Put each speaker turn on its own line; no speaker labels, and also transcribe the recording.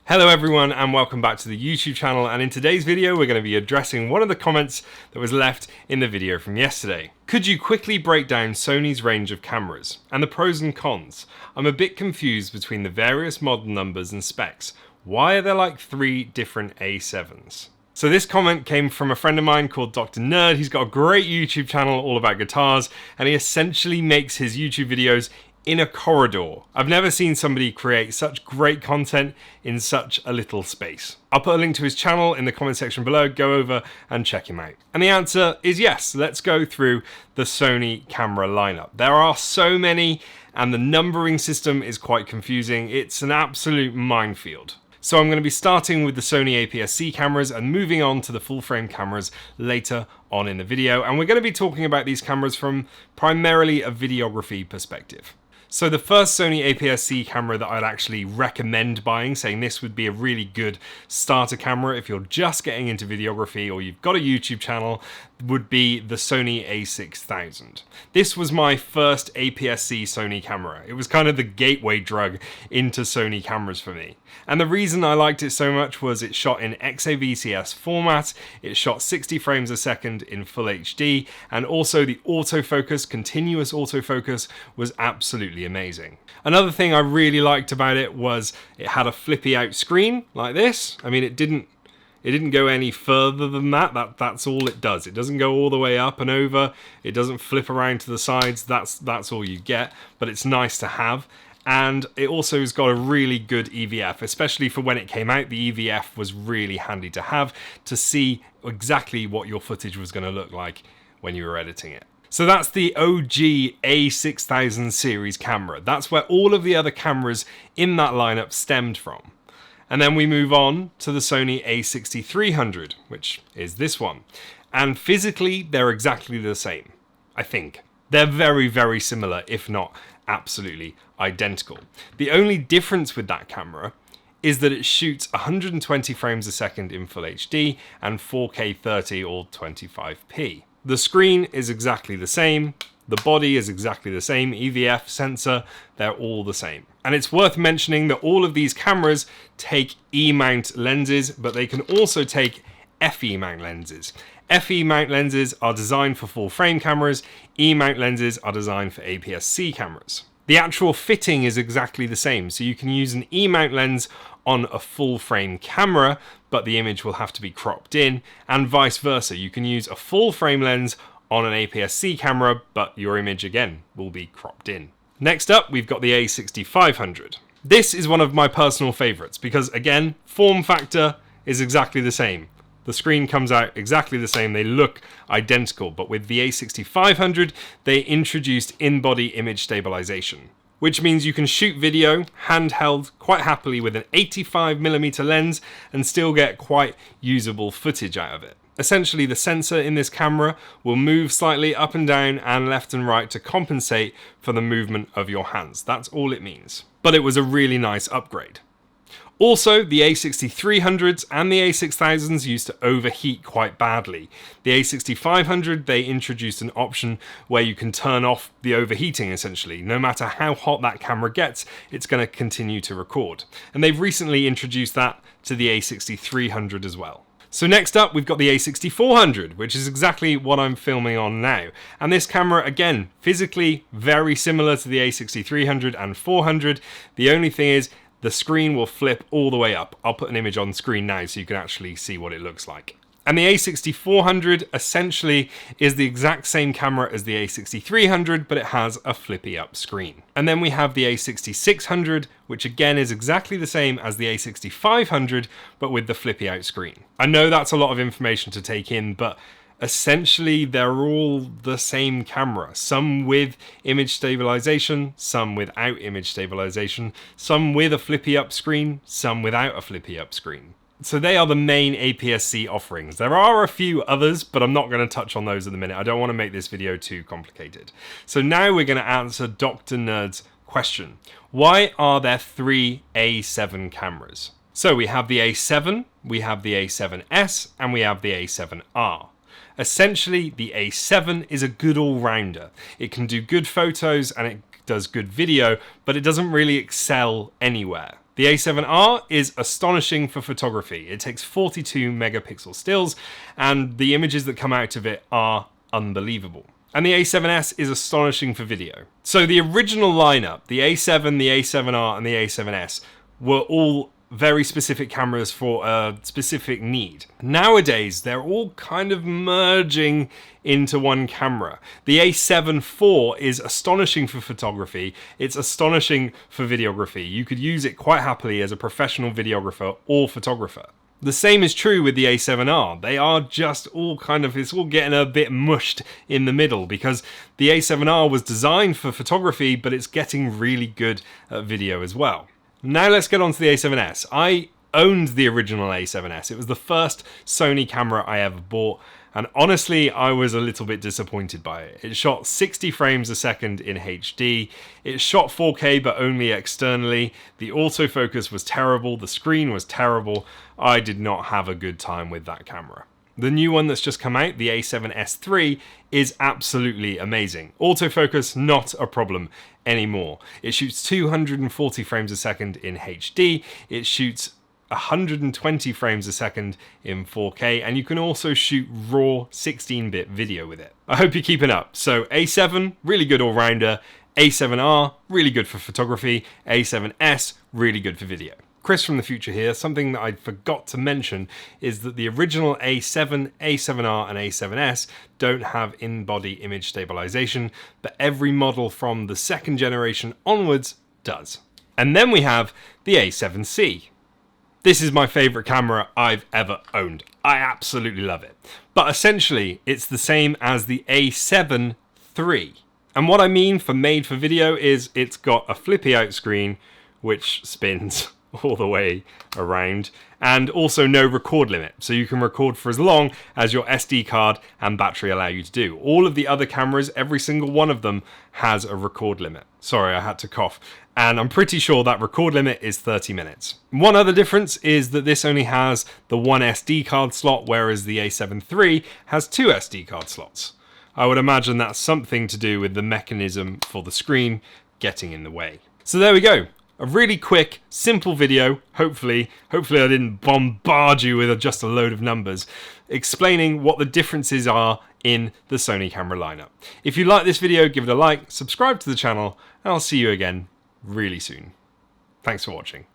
Hello everyone and welcome back to the YouTube channel, and in today's video we're going to be addressing one of the comments that was left in the video from yesterday. Could you quickly break down Sony's range of cameras and the pros and cons? I'm a bit confused between the various model numbers and specs. Why are there like 3 different A7s? So this comment came from a friend of mine called Dr. Nerd. He's got a great YouTube channel all about guitars, and he essentially makes his YouTube videos in a corridor. I've never seen somebody create such great content in such a little space. I'll put a link to his channel in the comment section below. Go over and check him out. And the answer is yes. Let's go through the Sony camera lineup. There are so many and the numbering system is quite confusing. It's an absolute minefield. So I'm going to be starting with the Sony APS-C cameras and moving on to the full frame cameras later on in the video. And we're going to be talking about these cameras from primarily a videography perspective. So the first Sony APS-C camera that I'd actually recommend buying, saying this would be a really good starter camera if you're just getting into videography or you've got a YouTube channel, would be the Sony A6000. This was my first APS-C Sony camera. It was kind of the gateway drug into Sony cameras for me. And the reason I liked it so much was it shot in XAVCS format, it shot 60 frames a second in full HD, and also the autofocus, continuous autofocus, was absolutely amazing. Another thing I really liked about it was it had a flippy out screen like this. I mean, it didn't go any further than that. That's all it does. It doesn't go all the way up and over. It doesn't flip around to the sides. That's all you get, but it's nice to have. And it also has got a really good EVF, especially for when it came out. The EVF was really handy to have to see exactly what your footage was going to look like when you were editing it. So that's the OG A6000 series camera. That's where all of the other cameras in that lineup stemmed from. And then we move on to the Sony A6300, which is this one. And physically, they're exactly the same, I think. They're very, very similar, if not absolutely identical. The only difference with that camera is that it shoots 120 frames a second in full HD and 4K 30 or 25p. The screen is exactly the same. The body is exactly the same. EVF, sensor, they're all the same. And it's worth mentioning that all of these cameras take E-mount lenses, but they can also take FE mount lenses. FE mount lenses are designed for full frame cameras. E-mount lenses are designed for APS-C cameras. The actual fitting is exactly the same, so you can use an E-mount lens on a full frame camera, but the image will have to be cropped in, and vice versa. You can use a full frame lens on an APS-C camera, but your image again will be cropped in. Next up, we've got the A6500. This is one of my personal favorites because, again, form factor is exactly the same. The screen comes out exactly the same, they look identical, but with the A6500, they introduced in-body image stabilization, which means you can shoot video handheld quite happily with an 85mm lens and still get quite usable footage out of it. Essentially, the sensor in this camera will move slightly up and down and left and right to compensate for the movement of your hands. That's all it means. But it was a really nice upgrade. Also, the A6300s and the A6000s used to overheat quite badly. The A6500, they introduced an option where you can turn off the overheating essentially. No matter how hot that camera gets, it's going to continue to record. And they've recently introduced that to the A6300 as well. So next up, we've got the A6400, which is exactly what I'm filming on now. And this camera, again, physically very similar to the A6300 and 400. The only thing is, the screen will flip all the way up. I'll put an image on screen now so you can actually see what it looks like. And the A6400 essentially is the exact same camera as the A6300, but it has a flippy up screen. And then we have the A6600, which again is exactly the same as the A6500, but with the flippy out screen. I know that's a lot of information to take in, but essentially they're all the same camera. Some with image stabilization, some without image stabilization, some with a flippy up screen, some without a flippy up screen. So they are the main APS-C offerings. There are a few others, but I'm not going to touch on those at the minute. I don't want to make this video too complicated. So now we're going to answer Dr. Nerd's question. Why are there 3 A7 cameras? So we have the A7, we have the A7S, and we have the A7R. Essentially, the A7 is a good all-rounder. It can do good photos and it does good video, but it doesn't really excel anywhere. The A7R is astonishing for photography. It takes 42 megapixel stills, and the images that come out of it are unbelievable. And the A7S is astonishing for video. So the original lineup, the A7, the A7R, and the A7S, were all very specific cameras for a specific need. Nowadays, they're all kind of merging into one camera. The A7 IV is astonishing for photography. It's astonishing for videography. You could use it quite happily as a professional videographer or photographer. The same is true with the A7R. They are just all it's all getting a bit mushed in the middle because the A7R was designed for photography, but it's getting really good at video as well. Now let's get on to the A7S. I owned the original A7S. It was the first Sony camera I ever bought, and honestly, I was a little bit disappointed by it. It shot 60 frames a second in HD. It shot 4K, but only externally. The autofocus was terrible. The screen was terrible. I did not have a good time with that camera. The new one that's just come out, the A7S III, is absolutely amazing. Autofocus, not a problem anymore. It shoots 240 frames a second in HD. It shoots 120 frames a second in 4K, and you can also shoot raw 16-bit video with it. I hope you're keeping up. So A7, really good all-rounder. A7R, really good for photography. A7S, really good for video. Chris from the future here. Something that I forgot to mention is that the original A7, A7R and A7S don't have in-body image stabilization, but every model from the second generation onwards does. And then we have the A7C. This is my favorite camera I've ever owned. I absolutely love it. But essentially, it's the same as the A7 III. And what I mean for made for video is it's got a flippy out screen, which spins all the way around, and also no record limit, so you can record for as long as your SD card and battery allow you to do. All of the other cameras, every single one of them has a record limit. Sorry, I had to cough. And I'm pretty sure that record limit is 30 minutes. One other difference is that this only has the one SD card slot, whereas the A7 III has two SD card slots. I would imagine that's something to do with the mechanism for the screen getting in the way. So there we go. A really quick, simple video, hopefully I didn't bombard you with just a load of numbers, explaining what the differences are in the Sony camera lineup. If you like this video, give it a like, subscribe to the channel, and I'll see you again really soon. Thanks for watching.